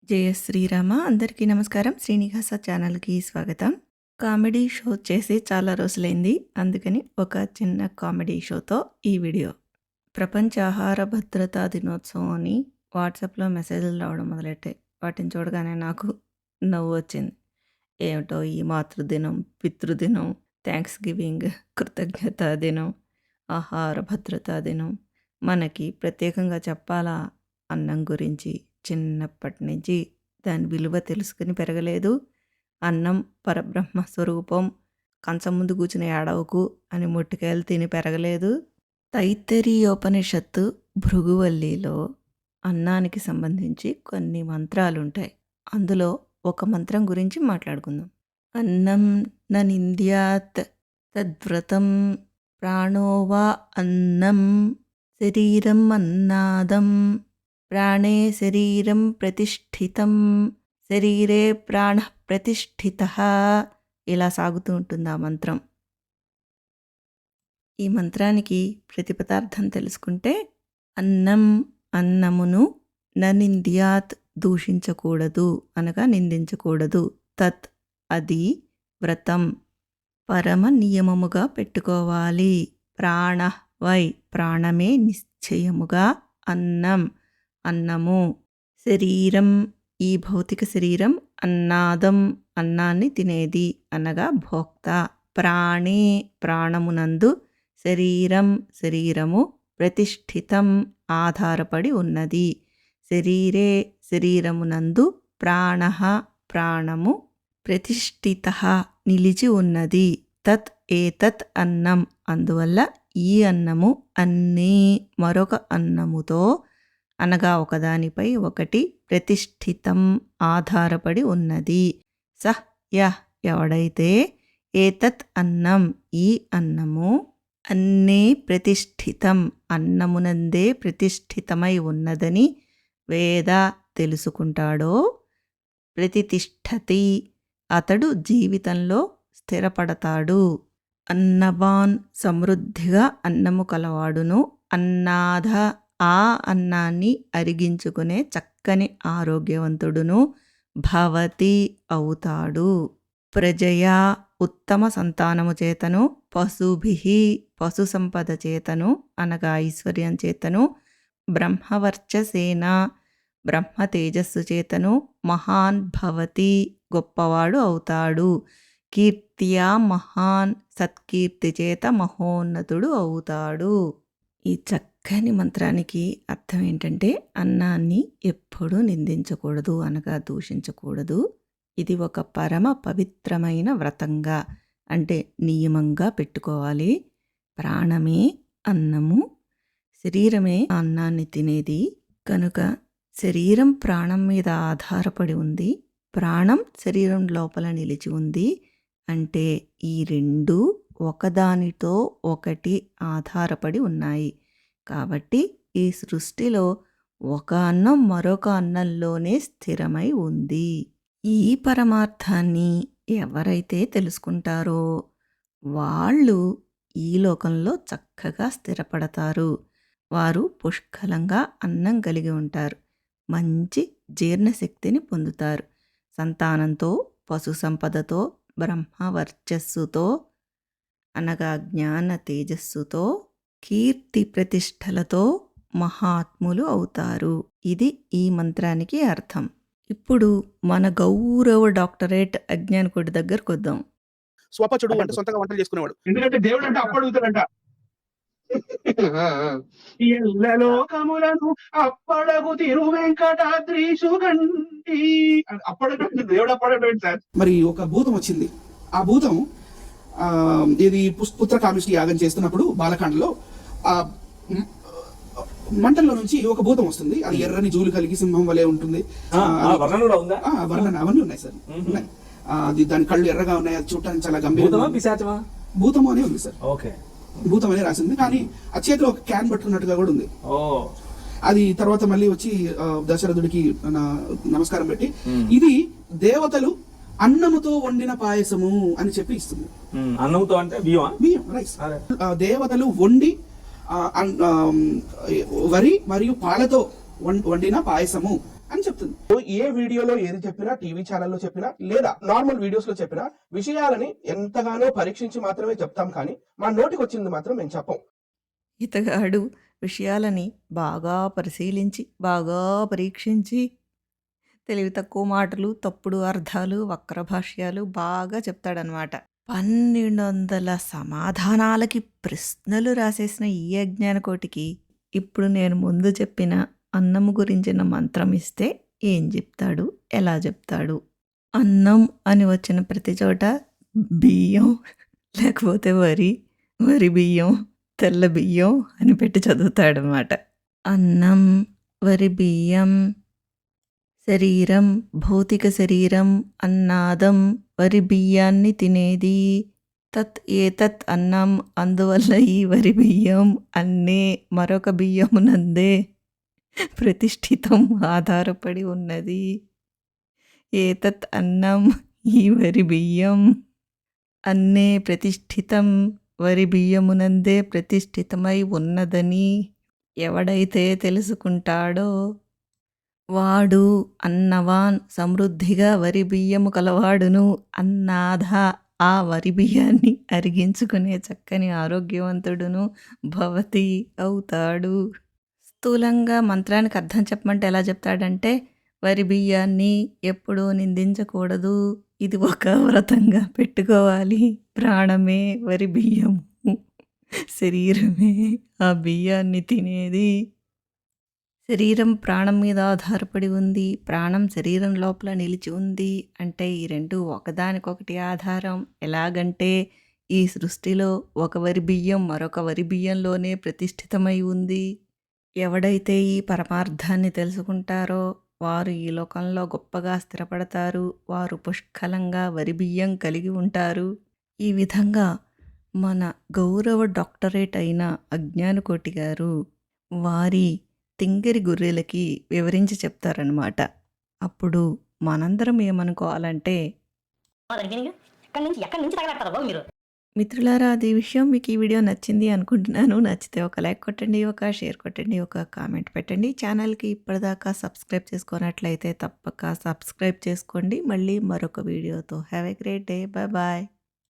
జయ శ్రీరామ. అందరికీ నమస్కారం. శ్రీనివాస ఛానల్‌కి స్వాగతం. కామెడీ షో చేసి చాలా రోజులైంది. అందుకని ఒక చిన్న కామెడీ షోతో ఈ వీడియో. ప్రపంచ ఆహార భద్రతా దినోత్సవం అని వాట్సాప్‌లో మెసేజ్‌లు రావడం మొదలెట్టాయి. వాటిని చూడగానే నాకు నవ్వు వచ్చింది. ఏమిటో ఈ మాతృదినం, పితృదినం, థ్యాంక్స్ గివింగ్, కృతజ్ఞతా దినం, ఆహార భద్రతా దినం. మనకి ప్రత్యేకంగా చెప్పాలా అన్నం గురించి? చిన్నప్పటి నుంచి దాని విలువ తెలుసుకుని పెరగలేదు. అన్నం పరబ్రహ్మ స్వరూపం, కంచం ముందు కూర్చుని ఏడవకు అని మొట్టికాయలు తిని పెరగలేదు. తైత్తరీయోపనిషత్తు భృగువల్లిలో అన్నానికి సంబంధించి కొన్ని మంత్రాలుంటాయి. అందులో ఒక మంత్రం గురించి మాట్లాడుకుందాం. అన్నం న నింద్యాత్ తద్వ్రతం ప్రాణో వా అన్నం శరీరం అన్నాదం ప్రాణే శరీరం ప్రతిష్ఠితం శరీరే ప్రాణ ప్రతిష్ఠిత. ఇలా సాగుతూ ఉంటుంది ఆ మంత్రం. ఈ మంత్రానికి ప్రతిపదార్థం తెలుసుకుంటే అన్నం అన్నమును నింద్యాత్ దూషించకూడదు అనగా నిందించకూడదు. తత్ అది వ్రతం పరమ నియమముగా పెట్టుకోవాలి. ప్రాణ వై ప్రాణమే నిశ్చయముగా అన్నం అన్నము శరీరం ఈ భౌతిక శరీరం అన్నాదం అన్నాన్ని తినేది అనగా భోక్త ప్రాణే ప్రాణమునందు శరీరం శరీరము ప్రతిష్ఠితం ఆధారపడి ఉన్నది శరీరే శరీరమునందు ప్రాణ ప్రాణము ప్రతిష్ఠిత నిలిచి ఉన్నది తత్ ఏతత్ అన్నం అందువల్ల ఈ అన్నము అన్నీ మరొక అన్నముతో అనగా ఒకదానిపై ఒకటి ప్రతిష్ఠితం ఆధారపడి ఉన్నది. సహ్ యహ్ ఎవడైతే ఏతత్ అన్నం ఈ అన్నము అన్నే ప్రతిష్ఠితం అన్నమునందే ప్రతిష్ఠితమై ఉన్నదని వేద తెలుసుకుంటాడో ప్రతితిష్ఠతి అతడు జీవితంలో స్థిరపడతాడు. అన్నవాన్ సమృద్ధిగా అన్నము కలవాడును అన్నాధ ఆ అన్నాన్ని అరిగించుకునే చక్కని ఆరోగ్యవంతుడును భవతి అవుతాడు. ప్రజయా ఉత్తమ సంతానము చేతను పశుభిః పశు సంపద చేతను అనగా ఐశ్వర్యం చేతను బ్రహ్మవర్చసేన బ్రహ్మ తేజస్సు చేతను మహాన్ భవతి గొప్పవాడు అవుతాడు. కీర్త్యా మహాన్ సత్కీర్తి చేత మహోన్నతుడు అవుతాడు. ఈ చక్కని మంత్రానికి అర్థం ఏంటంటే అన్నాన్ని ఎప్పుడూ నిందించకూడదు అనగా దూషించకూడదు. ఇది ఒక పరమ పవిత్రమైన వ్రతంగా అంటే నియమంగా పెట్టుకోవాలి. ప్రాణమే అన్నము శరీరమే అన్నాన్ని తినేది కనుక శరీరం ప్రాణం మీద ఆధారపడి ఉంది. ప్రాణం శరీరం లోపల నిలిచి ఉంది అంటే ఈ రెండు ఒకదానితో ఒకటి ఆధారపడి ఉన్నాయి. కాబట్టి ఈ సృష్టిలో ఒక అన్నం మరొక అన్నంలోనే స్థిరమై ఉంది. ఈ పరమార్థాన్ని ఎవరైతే తెలుసుకుంటారో వాళ్ళు ఈ లోకంలో చక్కగా స్థిరపడతారు. వారు పుష్కలంగా అన్నం కలిగి ఉంటారు. మంచి జీర్ణశక్తిని పొందుతారు. సంతానంతో పశు సంపదతో బ్రహ్మ వర్చస్సుతో అనగా జ్ఞాన తేజస్సుతో కీర్తి ప్రతిష్టలతో మహాత్ములు అవుతారు. ఇది ఈ మంత్రానికి అర్థం. ఇప్పుడు మన గౌరవ డాక్టరేట్ అజ్ఞానకుడి దగ్గరకు వద్దాం. స్వపచుడు అంటే సొంతంగా వంటలు చేసుకునేవాడు. ఎందుకంటే దేవుడు అంటే అప్పడుగుతాడంట. ఎల్లలోకములను అప్పడగు తిరు వెంకటాద్రీషు గంటి అప్పడగండి దేవుడు అప్పడగండి సార్. మరి ఒక భూతం వచ్చింది. ఆ భూతం ఇది పుత్రకామిష్టి యాగం చేస్తున్నప్పుడు బాలకాండలో ఆ మంటల్లో నుంచి ఒక భూతం వస్తుంది. అది ఎర్రని జూలు కలిగి సింహం వలె ఉంటుంది. వర్ణన అవన్నీ ఉన్నాయి సార్. అది దాని కళ్ళు ఎర్రగా ఉన్నాయి. అది చూడటానికి చాలా గంభీరంగా భూతము అనే ఉంది సార్. భూతం అనే రాసింది. కానీ ఆ చేతిలో ఒక క్యాన్ పట్టుకున్నట్టుగా కూడా ఉంది. అది తర్వాత మళ్ళీ వచ్చి దశరథుడికి నమస్కారం పెట్టి ఇది దేవతలు అన్నముతో వండిన పాయసము అని చెప్పి ఇస్తుంది. అన్నముతో అంటే బియ్యం రైస్. దేవతలు వండి వరి మరియు పాలతో వండిన పాయసము అని చెప్తుంది. ఏ వీడియోలో ఏది చెప్పినా, టీవీ ఛానల్లో చెప్పినా, లేదా నార్మల్ వీడియోస్ లో చెప్పినా విషయాలని ఎంతగానో పరీక్షించి మాత్రమే చెప్తాం, కానీ మా నోటికి వచ్చింది మాత్రం మేము చెప్పం. ఇతగాడు విషయాలని బాగా పరిశీలించి, బాగా పరీక్షించి, తెలివి తక్కువ మాటలు, తప్పుడు అర్థాలు, వక్ర భాష్యాలు బాగా చెప్తాడనమాట. 1200 సమాధానాలకి ప్రశ్నలు రాసేసిన ఈ అజ్ఞానకోటికి ఇప్పుడు నేను ముందు చెప్పిన అన్నం గురించిన మంత్రం ఇస్తే ఏం చెప్తాడు, ఎలా చెప్తాడు? అన్నం అని వచ్చిన ప్రతి చోట బియ్యం లేకపోతే వరి, వరి బియ్యం, తెల్ల బియ్యం అని పెట్టి చదువుతాడనమాట. అన్నం, వరి బియ్యం, శరీరం, భౌతిక శరీరం, అన్నాదం, వరి బియ్యాన్ని తినేది, తత్ ఏతత్ అన్నం, అందువల్ల ఈ వరి బియ్యం అన్నే మరొక బియ్యమునందే ప్రతిష్ఠితం ఆధారపడి ఉన్నది. ఏతత్ అన్నం, ఈ వరి బియ్యం అన్నే ప్రతిష్ఠితం, వరి బియ్యమునందే ప్రతిష్ఠితమై ఉన్నదని ఎవడైతే తెలుసుకుంటాడో వాడు అన్నవాన్, సమృద్ధిగా వరి బియ్యము కలవాడును, అన్నాథ, ఆ వరి బియ్యాన్ని అరిగించుకునే చక్కని ఆరోగ్యవంతుడును భవతి, అవుతాడు. స్థూలంగా మంత్రానికి అర్థం చెప్పమంటే ఎలా చెప్తాడంటే, వరి బియ్యాన్ని ఎప్పుడూ నిందించకూడదు, ఇది ఒక వ్రతంగా పెట్టుకోవాలి, ప్రాణమే వరి బియ్యము, శరీరమే ఆ బియ్యాన్ని తినేది, శరీరం ప్రాణం మీద ఆధారపడి ఉంది, ప్రాణం శరీరం లోపల నిలిచి ఉంది అంటే ఈ రెండు ఒకదానికొకటి ఆధారం. ఎలాగంటే ఈ సృష్టిలో ఒక వరి బియ్యం మరొక వరి బియ్యంలోనే ప్రతిష్ఠితమై ఉంది. ఎవడైతే ఈ పరమార్థాన్ని తెలుసుకుంటారో వారు ఈ లోకంలో గొప్పగా స్థిరపడతారు, వారు పుష్కలంగా వరి బియ్యం కలిగి ఉంటారు. ఈ విధంగా మన గౌరవ డాక్టరేట్ అయిన అజ్ఞానకోటి గారు వారి తింగరి గొర్రెలకి వివరించి చెప్తారనమాట. అప్పుడు మనందరం ఏమనుకోవాలంటే, మిత్రులారా, అది విషయం మీకు ఈ వీడియో నచ్చింది అనుకుంటున్నాను. నచ్చితే ఒక లైక్ కొట్టండి, ఒక షేర్ కొట్టండి, ఒక కామెంట్ పెట్టండి. ఛానల్కి ఇప్పటిదాకా సబ్స్క్రైబ్ చేసుకున్నట్లయితే తప్పక సబ్స్క్రైబ్ చేసుకోండి. మళ్ళీ మరొక వీడియోతో have a great day. Bye bye.